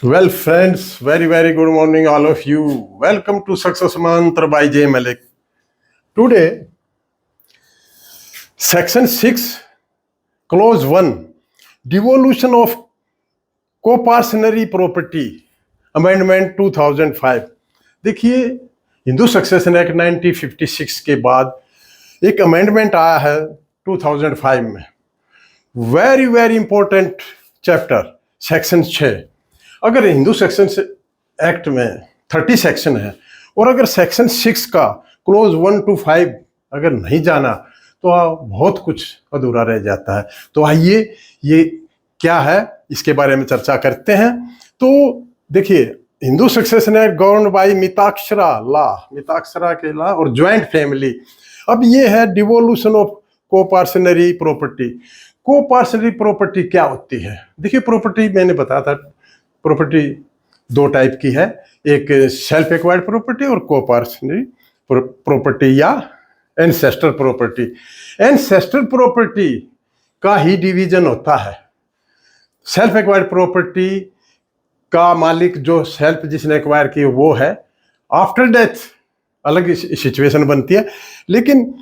Well, friends, very good morning, all of you. Welcome to Success Mantra by J. Malik. Today, Section 6, Clause 1, Devolution of Co-Parcenary Property, Amendment 2005. देखिए, Hindu succession act 1956 के बाद एक amendment आया है 2005 में. Very important chapter, section 6. अगर Hindu section act में 30 section है और अगर सेक्शन 6 का क्लोज 1 to 5 अगर नहीं जाना तो बहुत कुछ अधूरा रह जाता है. तो आइए ये क्या है इसके बारे में चर्चा करते हैं. तो देखिए, Hindu succession act govern by Mitakshara के लॉ और ज्वाइंट फैमिली. अब ये है devolution of coparcenary property. Coparcenary property क्या होती है? देखिए, प्रॉपर्टी मैंने बताया था, प्रॉपर्टी दो टाइप की है, एक सेल्फ एक्वायर्ड प्रॉपर्टी और कोपार्सनरी प्रॉपर्टी या एंसेस्टर प्रॉपर्टी. एंसेस्टर प्रॉपर्टी का ही डिवीजन होता है. सेल्फ एक्वायर्ड प्रॉपर्टी का मालिक जो सेल्फ जिसने एक्वायर की वो है, आफ्टर डेथ अलग सिचुएशन बनती है. लेकिन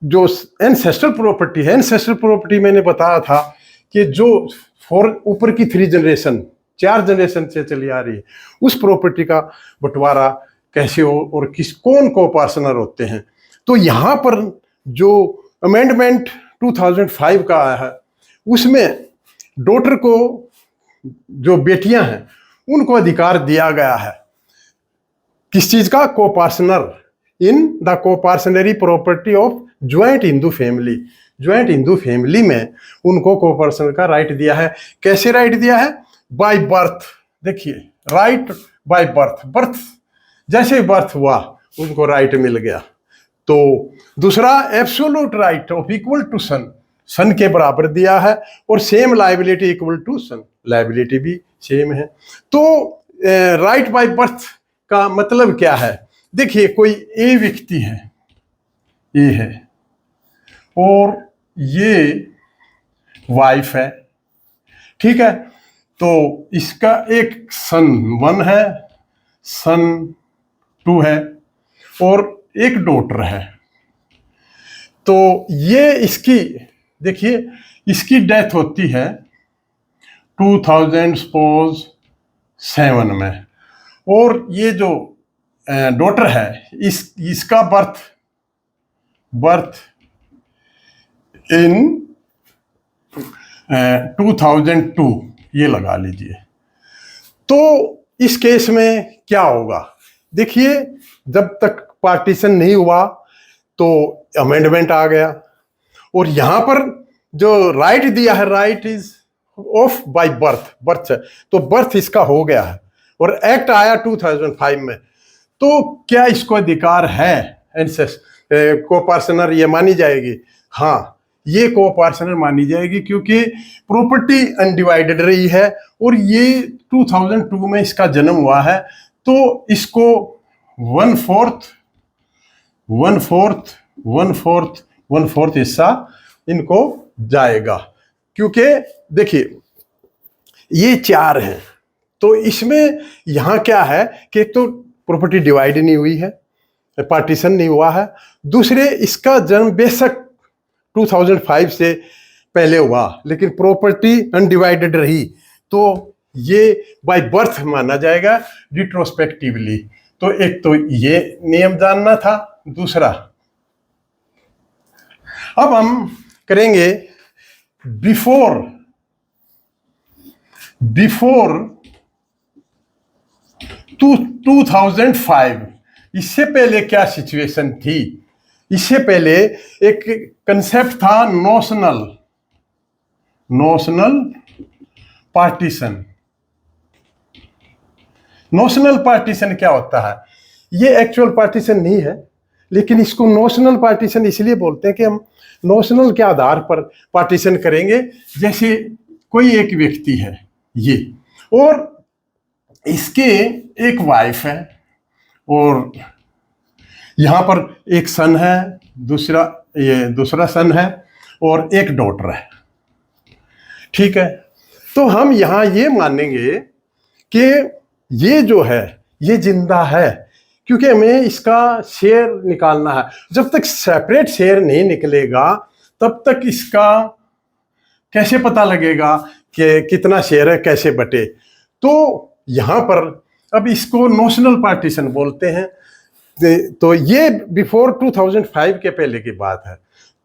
जो एंसेस्टर प्रॉपर्टी है, एंसेस्टर प्रॉपर्टी मैंने बताया था कि जो ऊपर की 3 जनरेशन 4 जनरेशन से चली आ रही है, उस प्रॉपर्टी का बंटवारा कैसे हो और कौन को पार्टनर होते हैं. तो यहाँ पर जो अमेंडमेंट 2005 का आया है उसमें डॉटर को, जो बेटियां हैं, उनको अधिकार दिया गया है. किस चीज का? Coparcener in the coparcenary property of joint Hindu family. Joint Hindu family में उनको कोपार्सनर का राइट दिया है. कैसे राइट दिया है? By birth. देखिए, राइट बाय बर्थ, बर्थ जैसे बर्थ हुआ उनको राइट मिल गया. तो दूसरा, absolute right of equal to son, son के बराबर दिया है. और same liability equal to son, liability भी सेम है. तो राइट बाय बर्थ का मतलब क्या है? देखिए, कोई ए व्यक्ति है, ए है, और ये वाइफ है, ठीक है. तो इसका एक सन 1 है, सन 2 है और एक डॉटर है. तो ये इसकी, देखिए, इसकी डेथ होती है 2007 में, और ये जो डॉटर है इसका बर्थ इन 2002, ये लगा लीजिए. तो इस केस में क्या होगा? देखिए, जब तक पार्टीशन नहीं हुआ तो अमेंडमेंट आ गया, और यहां पर जो राइट दिया है, right is of bye birth, birth है, तो बर्थ इसका हो गया है और एक्ट आया 2005 में. तो क्या इसको अधिकार है कोपार्सनर ये मानी जाएगी? हाँ, ये कोपार्सनर मानी जाएगी, क्योंकि प्रॉपर्टी अनडिवाइडेड रही है और ये 2002 में इसका जन्म हुआ है. तो इसको 1/4 हिस्सा इनको जाएगा. क्योंकि देखिए, ये 4 हैं, तो इसमें यहां क्या है कि एक तो प्रॉपर्टी डिवाइड नहीं हुई है, पार्टीशन नहीं हुआ है. दूसरे, इसका जन्म बेशक 2005 से पहले हुआ लेकिन प्रॉपर्टी अनडिवाइडेड रही, तो ये बाय बर्थ माना जाएगा रिट्रोस्पेक्टिवली. तो एक तो ये नियम जानना था. दूसरा, अब हम करेंगे बिफोर 2005. इससे पहले क्या सिचुएशन थी? इससे पहले एक कंसेप्ट था नोशनल पार्टीशन. नोशनल पार्टीशन क्या होता है? ये एक्चुअल पार्टीशन नहीं है, लेकिन इसको नोशनल पार्टीशन इसलिए बोलते हैं कि हम नोशनल के आधार पर पार्टीशन करेंगे. जैसे कोई एक व्यक्ति है ये, और इसके एक वाइफ है, और यहाँ पर एक सन है, दूसरा सन है, और एक डॉटर है, ठीक है. तो हम यहाँ ये मानेंगे कि ये जो है ये जिंदा है, क्योंकि हमें इसका शेयर निकालना है। जब तक सेपरेट शेयर नहीं निकलेगा तब तक इसका कैसे पता लगेगा कि कितना शेयर है, कैसे बटे। तो यहाँ पर अब इसको नोशनल पार्टीशन बोलते हैं। तो ये बिफोर 2005 के पहले की बात है।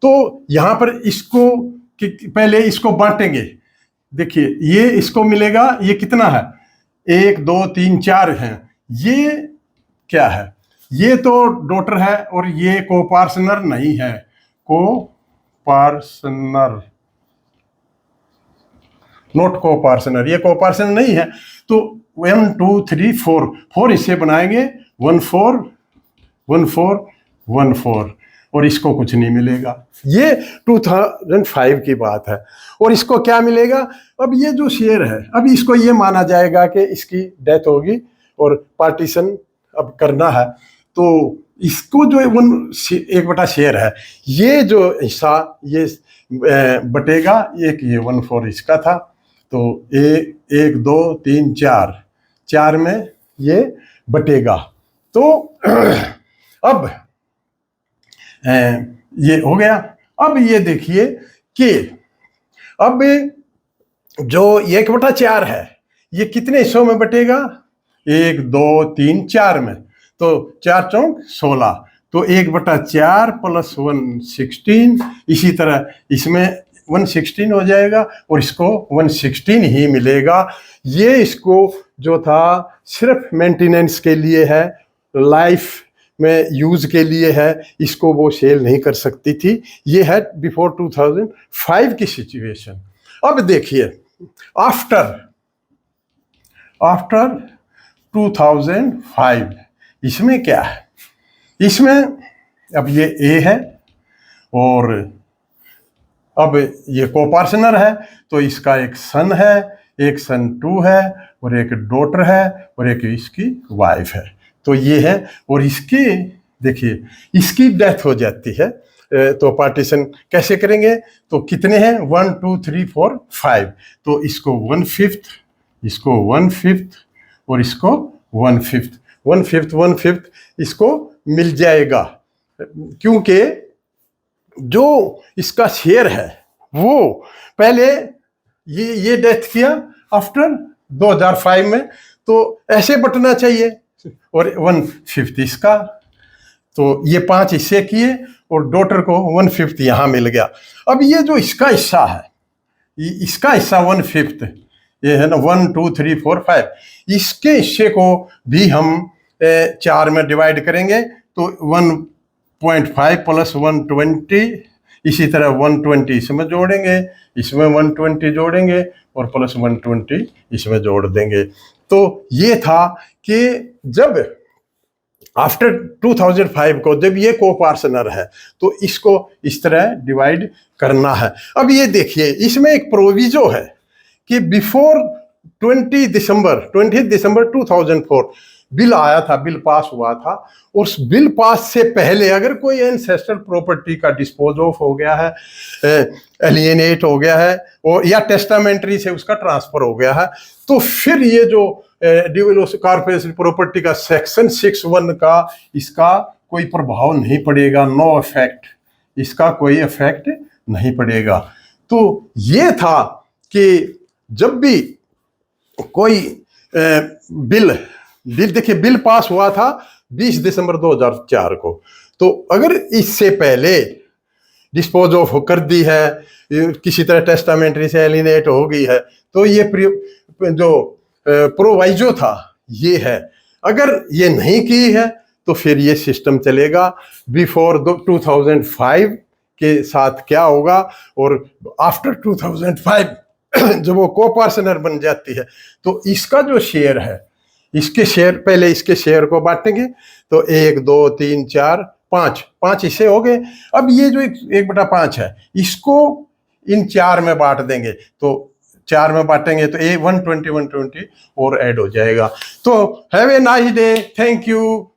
तो यहाँ पर इसको पहले इसको बांटेंगे। देखिए ये इसको मिलेगा, ये कितना है, 1 2 3 4 हैं। ये क्या है, ये तो डॉटर है और ये कोपार्टनर नहीं है, कोपार्टनर नॉट कोपार्टनर, ये कोपार्टनर नहीं है। तो 1 2 3 4 इससे बनाएंगे 1 4 1 4 1 4 और इसको कुछ नहीं मिलेगा। ये 2005 की बात है। और इसको क्या मिलेगा, अब ये जो शेयर है, अब इसको ये माना जाएगा कि इसकी डेथ होगी और पार्टीशन अब करना है। तो इसको जो 1/, शेयर है, ये जो हिस्सा ये बटेगा, एक ये 1 4 इसका था। तो 1 2 3 4 में ये बटेगा। तो अब ये हो गया। अब ये देखिए कि अब जो 1/4 है ये कितने हिस्सों में बटेगा, 1 2 3 4 में। तो 4 चौक 16, तो 1/4 + 1 16। इसी तरह इसमें 116 हो जाएगा और इसको 116 ही मिलेगा। ये इसको जो था सिर्फ मेंटेनेंस के लिए है, लाइफ में यूज के लिए है, इसको वो सेल नहीं कर सकती थी। ये है बिफोर 2005 की सिचुएशन। अब देखिए आफ्टर 2005 इसमें क्या है, इसमें अब ये ए है और अब ये कोपार्टनर है। तो इसका एक सन है, एक सन 2 है और एक डॉटर है और एक इसकी वाइफ है। तो ये है। और इसकी देखिए इसकी डेथ हो जाती है। तो पार्टीशन कैसे करेंगे, तो कितने हैं, 1 2 3 4 5। तो इसको 1/5, इसको 1/5 और इसको 1/5, 1/5 1/5 इसको मिल जाएगा। क्योंकि जो इसका शेयर है वो पहले ये डेथ किया आफ्टर 2005 में, तो ऐसे बटना चाहिए और 1/5 इसका। तो ये 5 हिस्से किए और डॉटर को 1/5 यहाँ मिल गया। अब ये जो इसका हिस्सा है, इसका हिस्सा 1/5 ये है ना, 1 2 3 4 5, इसके हिस्से को भी हम 4 में डिवाइड करेंगे। तो 1.5 + 120, इसी तरह 120 इसमें जोड़ेंगे, इसमें 120 जोड़ेंगे और प्लस 120 इसमें जोड़ देंगे। तो ये था कि जब आफ्टर 2005 को जब ये कोपार्टनर है तो इसको इस तरह डिवाइड करना है। अब ये देखिए इसमें एक प्रोविजो है कि बिफोर 20 दिसंबर 2004 बिल आया था, बिल पास हुआ था। उस बिल पास से पहले अगर कोई एंसेस्ट्रल प्रॉपर्टी का डिस्पोज ऑफ हो गया है, एलिएनेट हो गया है और या टेस्टामेंट्री से उसका ट्रांसफर हो गया है, तो फिर ये जो कॉर्पोरेशन प्रॉपर्टी का सेक्शन 6(1) का इसका कोई प्रभाव नहीं पड़ेगा, नो इफेक्ट, इसका कोई इफेक्ट नहीं पड़ेगा। तो ये था कि जब भी कोई बिल देखिए बिल पास हुआ था 20 दिसंबर 2004 को, तो अगर इससे पहले डिस्पोज ऑफ कर दी है, किसी तरह टेस्टामेंट्री से एलिनेट हो गई है, तो ये जो प्रोवाइजो था ये है। अगर ये नहीं की है तो फिर ये सिस्टम चलेगा। बिफोर 2005 के साथ क्या होगा और आफ्टर 2005 जब वो कोपार्टनर बन जाती है तो इसका जो शेयर है, इसके शेयर पहले इसके शेयर को बांटेंगे। तो 1 2 3 4 5 हिस्से हो गए। अब ये जो 1/5 है इसको इन 4 में बांट देंगे। तो 4 में बांटेंगे तो 120 और ऐड हो जाएगा। तो have a nice day, thank you.